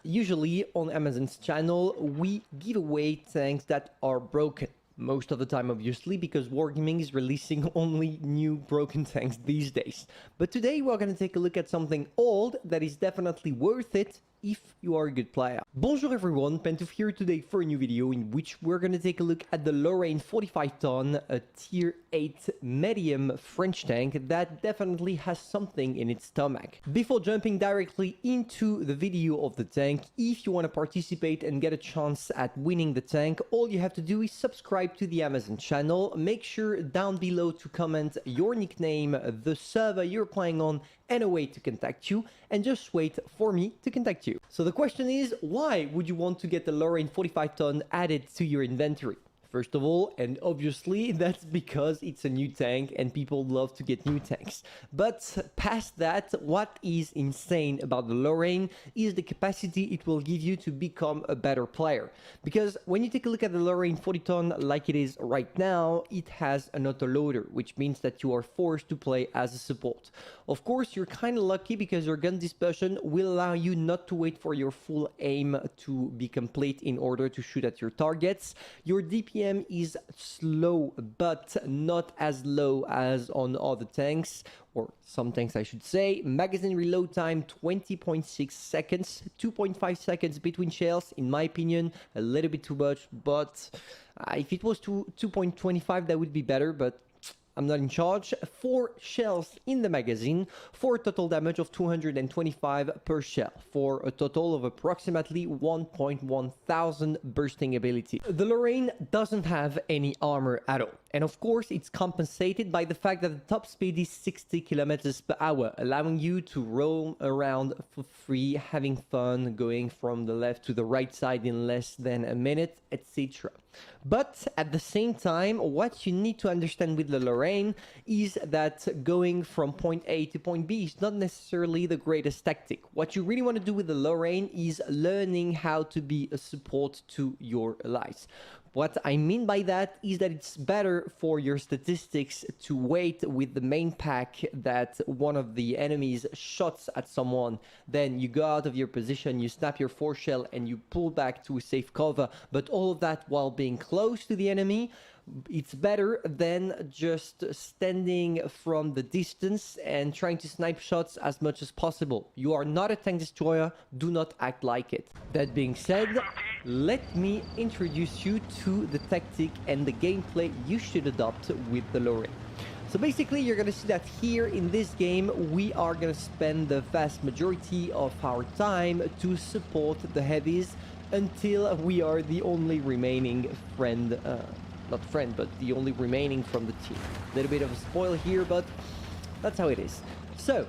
Usually on Amazon's channel, we give away tanks that are broken. Most of the time, obviously, because Wargaming is releasing only new broken tanks these days. But today we're going to take a look at something old that is definitely worth it if you are a good player. Bonjour everyone, Pantouf here today for a new video in which we're going to take a look at the Lorraine 45-ton, a tier 8 medium French tank that definitely has something in its stomach. Before jumping directly into the video of the tank, if you want to participate and get a chance at winning the tank, all you have to do is subscribe to the Amazon channel. Make sure down below to comment your nickname, the server you're playing on, and a way to contact you, and just wait for me to contact you. So the question is, why would you want to get the Lorraine 45-ton added to your inventory? First of all, and obviously, that's because it's a new tank and people love to get new tanks. But past that, what is insane about the Lorraine is the capacity it will give you to become a better player. Because when you take a look at the Lorraine 40-ton like it is right now, it has an autoloader, which means that you are forced to play as a support. Of course, you're kind of lucky because your gun dispersion will allow you not to wait for your full aim to be complete in order to shoot at your targets. Your DPM is slow, but not as low as on other tanks, or some tanks I should say. Magazine reload time 20.6 seconds, 2.5 seconds between shells. In my opinion, a little bit too much, but if it was 2.25 that would be better, but I'm not in charge. 4 shells in the magazine for a total damage of 225 per shell, for a total of approximately 1.1 thousand bursting ability. The Lorraine doesn't have any armor at all. And of course, it's compensated by the fact that the top speed is 60 kilometers per hour, allowing you to roam around for free, having fun, going from the left to the right side in less than a minute, etc. But at the same time, what you need to understand with the Lorraine is that going from point A to point B is not necessarily the greatest tactic. What you really want to do with the Lorraine is learning how to be a support to your allies. What I mean by that is that it's better for your statistics to wait with the main pack that one of the enemies shots at someone, then you go out of your position, you snap your 4 shell and you pull back to a safe cover, but all of that while being close to the enemy. It's better than just standing from the distance and trying to snipe shots as much as possible. You are not a tank destroyer, do not act like it. That being said, let me introduce you to the tactic and the gameplay you should adopt with the Lorraine. So basically, you're going to see that here in this game, we are going to spend the vast majority of our time to support the heavies until we are the only remaining friend, not friend, but the only remaining from the team. A little bit of a spoil here, but that's how it is. So,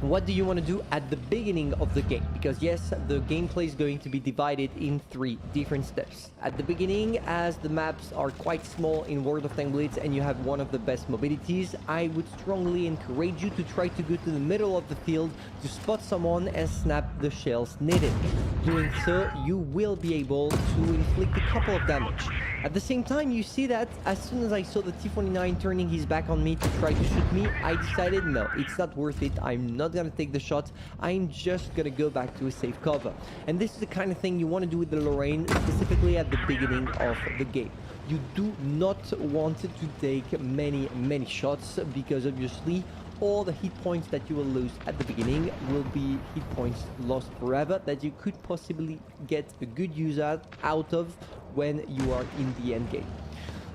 what do you want to do at the beginning of the game? Because yes, the gameplay is going to be divided in 3 different steps. At the beginning, as the maps are quite small in World of Tanks Blitz and you have one of the best mobilities, I would strongly encourage you to try to go to the middle of the field to spot someone and snap the shells needed. Doing so, you will be able to inflict a couple of damage. At the same time, you see that as soon as I saw the T-49 turning his back on me to try to shoot me, I decided, no, it's not worth it. I'm not gonna take the shot. I'm just gonna go back to a safe cover. And this is the kind of thing you want to do with the Lorraine, specifically at the beginning of the game. You do not want to take many shots, because obviously all the hit points that you will lose at the beginning will be hit points lost forever that you could possibly get a good use out of when you are in the end game.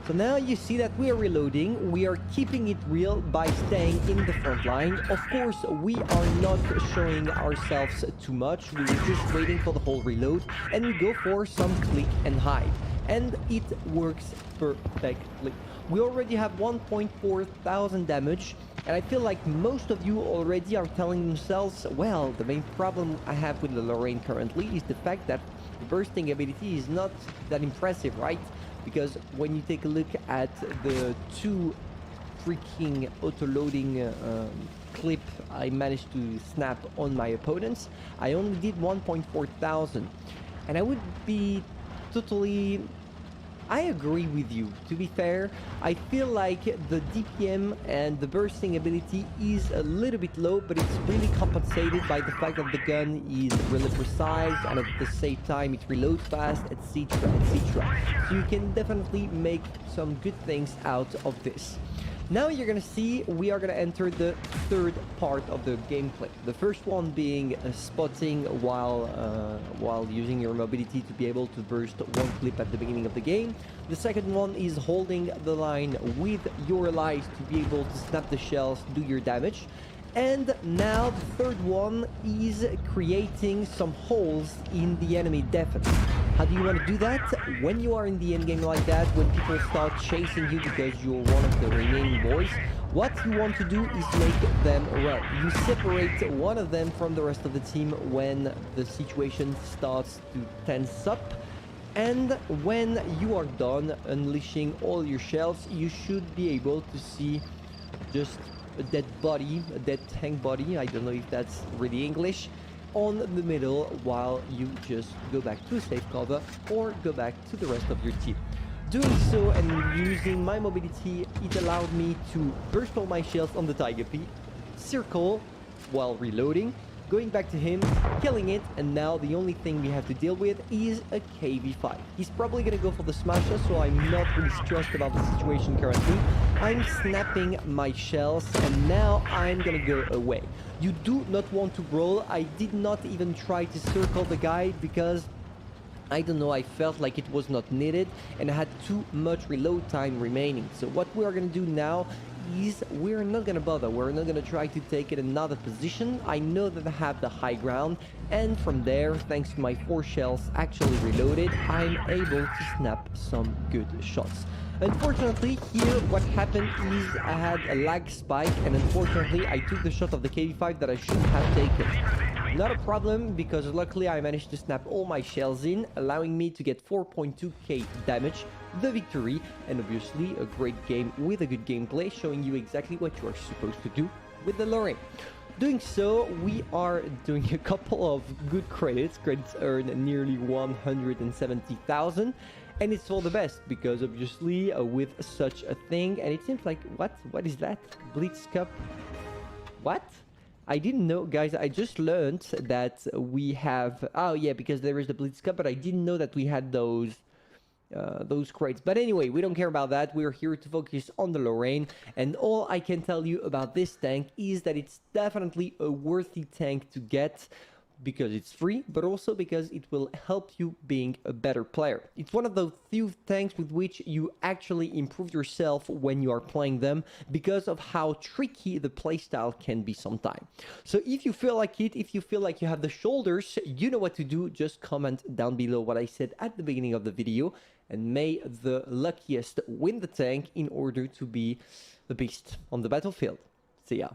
So now you see that we are reloading, we are keeping it real by staying in the front line. Of course, we are not showing ourselves too much, we were just waiting for the whole reload, and we go for some click and hide. And it works perfectly. We already have 1.4 thousand damage, and I feel like most of you already are telling themselves, well, the main problem I have with the Lorraine currently is the fact that the bursting ability is not that impressive, right? Because when you take a look at the 2 freaking auto-loading clip I managed to snap on my opponents, I only did 1.4 thousand. And I would be totally I agree with you. To be fair, I feel like the DPM and the bursting ability is a little bit low, but it's really compensated by the fact that the gun is really precise and at the same time it reloads fast, etc, etc. So you can definitely make some good things out of this. Now you're gonna see we are gonna enter the third part of the gameplay. The first one being spotting while using your mobility to be able to burst one clip at the beginning of the game. The second one is holding the line with your lights to be able to snap the shells, do your damage. And now the third one is creating some holes in the enemy defense. How do you want to do that? When you are in the endgame like that, when people start chasing you because you're one of the remaining boys, what you want to do is make them run. You separate one of them from the rest of the team when the situation starts to tense up. And when you are done unleashing all your shells, you should be able to see just a dead body, a dead tank body, I don't know if that's really English, on the middle while you just go back to a safe cover or go back to the rest of your team. Doing so and using my mobility, it allowed me to burst all my shells on the Tiger P, circle while reloading, going back to him, killing it, and now the only thing we have to deal with is a KV5. He's probably gonna go for the smasher, so I'm not really stressed about the situation currently. I'm snapping my shells, and now I'm gonna go away. You do not want to brawl. I did not even try to circle the guy because I don't know, I felt like it was not needed and I had too much reload time remaining. So what we are gonna do now is we're not gonna bother. We're not gonna try to take it another position. I know that I have the high ground, and from there, thanks to my 4 shells actually reloaded, I'm able to snap some good shots. Unfortunately, here what happened is I had a lag spike, and unfortunately I took the shot of the KV5 that I shouldn't have taken. Not a problem, because luckily I managed to snap all my shells in, allowing me to get 4.2k damage, the victory, and obviously a great game with a good gameplay, showing you exactly what you are supposed to do with the Lorraine. Doing so, we are doing a couple of good credits. Credits earned nearly 170,000. And it's for the best, because obviously with such a thing, and it seems like, what is that? Blitz Cup? What? I didn't know, guys. I just learned that we have, oh yeah, because there is the Blitz Cup, but I didn't know that we had those crates. But anyway, we don't care about that. We're here to focus on the Lorraine, and all I can tell you about this tank is that it's definitely a worthy tank to get, because it's free, but also because it will help you being a better player. It's one of those few tanks with which you actually improve yourself when you are playing them, because of how tricky the playstyle can be sometimes. So if you feel like it, if you feel like you have the shoulders, you know what to do. Just comment down below what I said at the beginning of the video, and may the luckiest win the tank in order to be the beast on the battlefield. See ya.